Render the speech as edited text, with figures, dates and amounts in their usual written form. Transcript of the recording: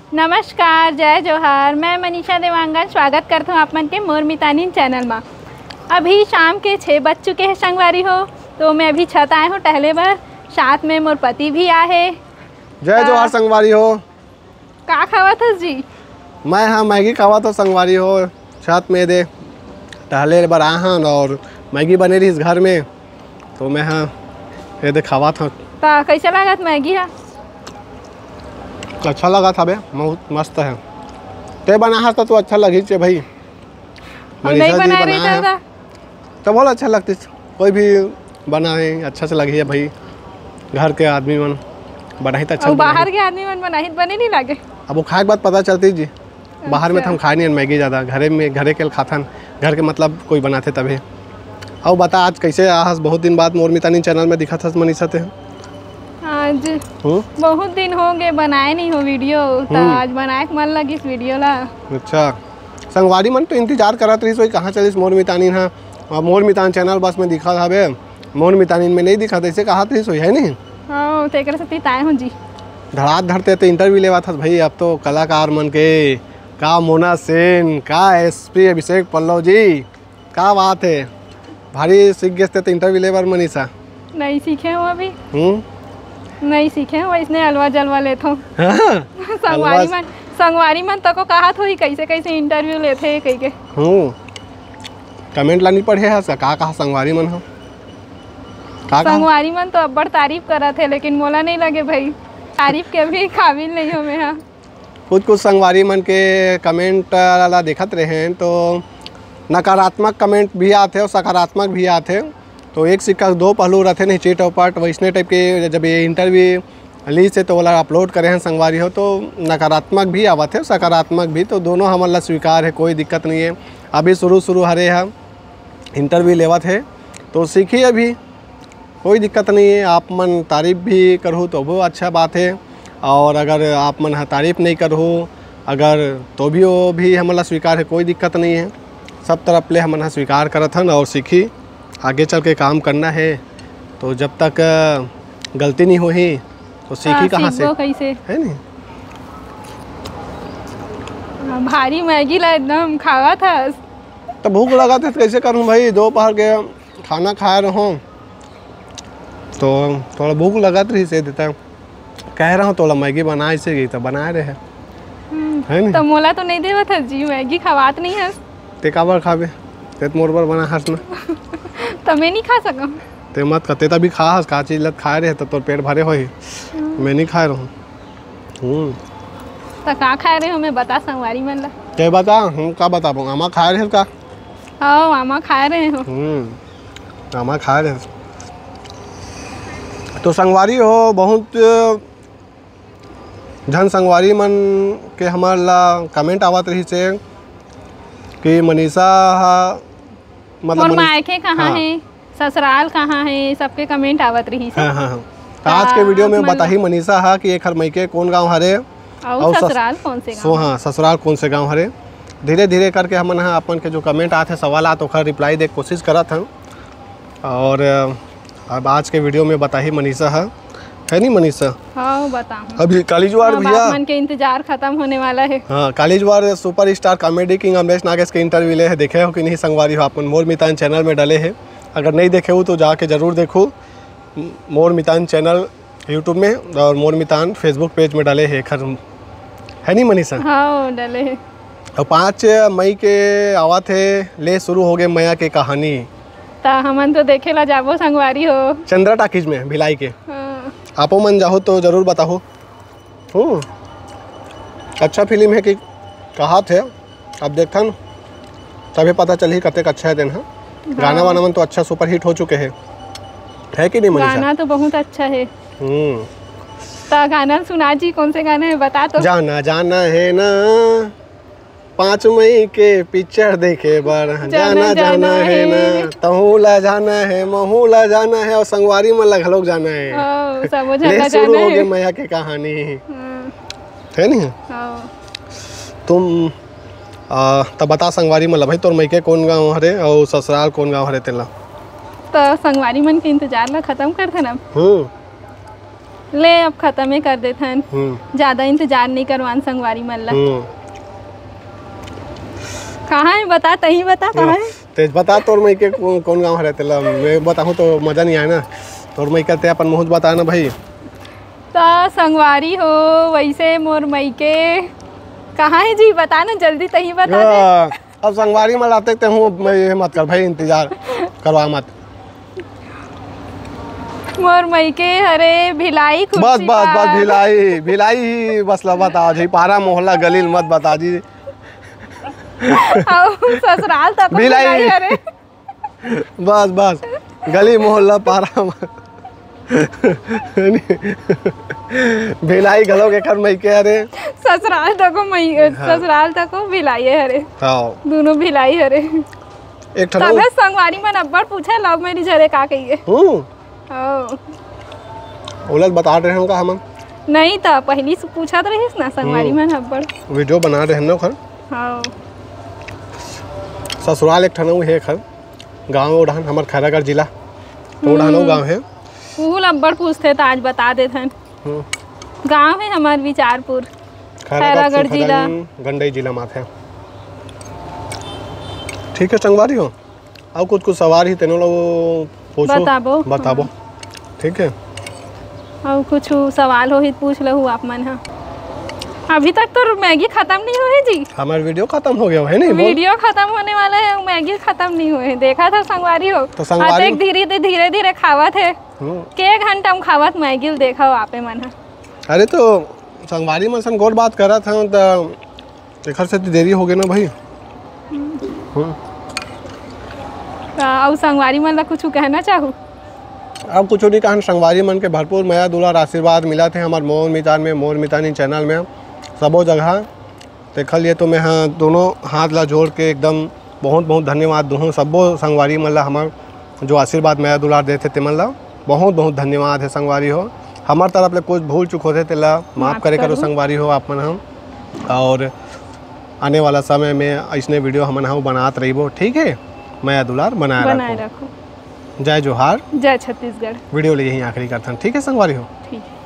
नमस्कार, जय जोहार। मैं मनीषा देवांगन स्वागत करता हूँ आप मन के मोर मितानिन चैनल में। अभी शाम के 6 बज चुके हैं संगवारी हो, तो मैं अभी छत आए हूँ टहले भर। साथ में मोर पति भी आए। जय जोहार संगवारी हो। का खावत हस जी? मैं हाँ मैगी खावा तो संगवारी हो। छत में दे टहले बर आए हैं और मैगी बने रही इस घर में, तो मैं हाँ ये दे खावा था। तो कैसा लागत मैगी है? अच्छा लगा था बे, बहुत मस्त है। ते बना है तो अच्छा लगी चे भाई। नहीं बना रही था तो बहुत अच्छा लगती, कोई भी बनाए अच्छा से लगी है भाई। घर के आदमी मन बनाई तो अच्छा, बाहर के आदमी मन बनाई बने नहीं लगे। अब वो खाए के बाद पता चलती जी। बाहर में तो हम खाए नहीं मैगी ज़्यादा, घरे के खाथन, घर के मतलब कोई बनाते तभी। और बता आज कैसे आज बहुत दिन बाद मोर मितानी चैनल में दिखा था मनीषा थे। आज बहुत दिन हो गए बनाए नहीं हो वीडियो, तो आज बनाए के मन लगी इस वीडियो ला। अच्छा, संगवारी मन तो इंतजार करत रही सोई कहाँ चलिस मोर मितानी हाँ। और मोर मितान चैनल बस में दिखा था बे, मोर मितानी में नहीं दिखा था, इसे कहा थी सोई है नहीं। हाँ तेकर से ताए हूँ जी। धड़ात धरते तो इंटरव्यू लेवा था भाई। अब तो कलाकार मन के का मोना सेन, का एसपी अभिषेक पल्लव जी, का बात है। भारी सीख गए तो इंटरव्यू लेवर मनीषा। नहीं सीखे हो अभी? नहीं सीखे हो, इसने अलवा जलवा लेते हो। संगवारी मन तो को कहा थो ही कैसे कैसे इंटरव्यू लेते कह के। कमेंट लानी पड़े है का कहा संगवारी मन हो। संगवारी मन तो अब्बड़ तारीफ करा थे, लेकिन मोला नहीं लगे भाई तारीफ के भी काबिल नहीं हो मैं। कुछ संगवारी मन के कमेंट ला देखत रहे हैं तो नकारात्मक कमेंट भी आते और सकारात्मक भी आते। तो एक सिक्का दो पहलू रहते नहीं, चीट और पट वैसने टाइप के। जब ये इंटरव्यू ली से तो वाला अपलोड करे हैं संगवारी हो, तो नकारात्मक भी आवत है सकारात्मक भी, तो दोनों हमारा स्वीकार है, कोई दिक्कत नहीं है। अभी शुरू हरे है इंटरव्यू लेवत है तो सीखिए, अभी कोई दिक्कत नहीं है। आप मन तारीफ भी करो तो वो अच्छा बात है, और अगर आप मन तारीफ नहीं करो अगर तो भी वो भी हमारा स्वीकार है, कोई दिक्कत नहीं है। सब तरफ ले हम स्वीकार करत हन और सीखी आगे चल के काम करना है। तो जब तक गलती नहीं होही तो सीखी कहाँ से कैसे है नहीं। भारी मैगी ला एकदम खावा था तो भूख लगा था तो कैसे करूँ भाई। दोपहर के खाना खाए रहूँ तो थोड़ा भूख लगा रही से देता कह रहा हूँ थोड़ा मैगी बना इसे गई तो बना रहे है नहीं। तो मोला तो नहीं देवा था जी, मैगी खवात नहीं है। ते काबर खाबे, ते मोर पर बना हस ना। तो मैं नहीं खा सकूं। ते मत कते तभी खा हस, का चीज लत खाए रहे तो तोर पेट भरे होई। मैं नहीं खाए रहूं। तो का खाए रहे हो मैं बता संगवारी मन ला। ते बता हम का बताबो, आमा खाए रहे का? हां आमा खाए रहे हो। आमा खाए रहे तो संगवारी हो। बहुत जन संगवारी मन के हमार ला कमेंट आवत रही से कि मनीषा मतलब मायके कहाँ है, ससुराल कहाँ है, सबके कमेंट आवत रही से। हाँ। आज के वीडियो में बताही मनीषा हा कि एक हर मैके कौन गांव हरे और ससुराल कौन से गांव। हाँ ससुराल कौन से गांव हरे। धीरे धीरे करके हमन अपन के जो कमेंट आते सवाल आते ओखर रिप्लाई दे कोशिश करत हन। और अब आज के वीडियो में बताही मनीषा है नहीं मनीषा। हाँ बताऊँ। अभी कालीजवार भैया मन के इंतजार खत्म होने वाला है। हाँ कालीजवार super star comedy king Amresh Nagesh के इंटरव्यू ले है, देखे हो कि नहीं संगवारी हो। अपन मोर मितान चैनल में डाले हैं, अगर नहीं देखे हो तो जाके ज़रूर देखो। मोर मितान चैनल यूट्यूब में और मोर मितान फेसबुक पेज में डाले है खर है नहीं मनीषा। हाँ डाले है। और 5 मई के आवा थे ले शुरू हो गए मैया के कहानी। ता हमन तो देखे ला जाबो संगवारी हो चंद्रा टाकीज में भिलाई के। आपो मन जाहो तो ज़रूर बताओ। अच्छा फिल्म है कि कहा थे, अब देखता न तभी पता चली कते अच्छा है दिन। हाँ गाना वाना मन तो अच्छा सुपर हिट हो चुके हैं है कि नहीं मनीषा? गाना तो बहुत अच्छा है। तो गाना सुना जी, कौन से गाना है बता तो। जाना जाना है ना 5 मई के पिक्चर देखे बार जाना है ना, तहूला जाना है महूला जाना है और संगवारी में लग लोग जाना है। ले शुरू हो गए मैया की कहानी है नहीं। तुम तब बता संगवारी में भाई तोर मैके कौन गाँव हरे और ससुराल कौन गाँव हरे तेला। तो संगवारी मन के इंतजार ला खत्म कर थे ना। ले अब खत्म ही कर देते हैं, ज्यादा इंतजार नहीं करवान संगवारी मल्ला। कहाँ है बता, तही बता कहाँ है। तेज बता तोर मई के कौन गाँव है तेला, मैं बताऊँ तो मजा नहीं आए ना। तोर मई कहते अपन मुँह बता ना भाई। तो संगवारी हो वैसे मोर मई के कहाँ है जी, बता ना जल्दी, तही बता दे। अब संगवारी में लाते हूँ मैं, ये मत कर भाई, इंतजार करवा मत। मोर मई के हरे भिलाई बस भिलाई भिलाई बस ला बता जी, पारा मोहल्ला गलील मत बता जी। ससुराल तक भिलाई हरे बस गली मोहल्ला पारा भिलाई गलो के कर मई के हरे ससुराल तक मई, ससुराल तक भिलाई हरे, दोनों भिलाई हरे। एक ठना संगवारी में अब्बड़ पूछे लव मैरिज हरे का कहिए। उलट बता रहे हैं का हम नहीं था, पहली से पूछा तो रहीस ना संगवारी में अब्बड़ वीडियो बना रहे हैं ना खर। हाँ ससुराल एक ठना है खर, गांव उड़ान हमार खैरागढ़ जिला तो उड़ानो गांव है। फूल अब्बड़ पूछते तो आज बता देते हैं। गांव है हमार विचारपुर, खैरागढ़ जिला, गंडई जिला माथे। ठीक है संगवारी हो, अब कुछ सवाल ही तेनो लोग पूछो बताबो। ठीक है, और कुछ सवाल हो ही पूछ लो आप मन। हाँ अभी तक तो मैगी खत्म नहीं हुई जी, हमारा वीडियो खत्म हो गया है नहीं, वीडियो खत्म होने वाला है, मैगी खत्म नहीं हुए। देखा था संगवारी हो तो संगवारी धीरे धीरे खावत है, के घंटा में खावत मैगी देखा हो आपे मन। अरे तो संगवारी में सन गोर बात करा था तो घर से देरी हो गई ना भाई। और संगवारी मन ला कुछ कहना चाहूँ। अब कुछ नहीं कहा, संगवारी मन के भरपूर माया दुलार आशीर्वाद मिला थे हमारे मोर मितान में, मोर मितानी चैनल में सबो जगह देखल लिए। तो मैं हाँ दोनों हाथ ला जोड़ के एकदम बहुत बहुत धन्यवाद दूँ सबो संगवारी मन ला, हमार जो आशीर्वाद माया दुलार देते ते मन ला बहुत बहुत धन्यवाद है। संगवारी हो हमार तरफ ले कुछ भूल चुक होते तेला माफ़ करे करो संगवारी हो आप मन हम, और आने वाला समय में ऐसने वीडियो हमन हम बनात रहिबो। ठीक है, माया दुलार बनाए रखो। जय जोहार, जय छत्तीसगढ़। वीडियो ले यहीं आखिरी करता। ठीक है संगवारी हो। ठीक है।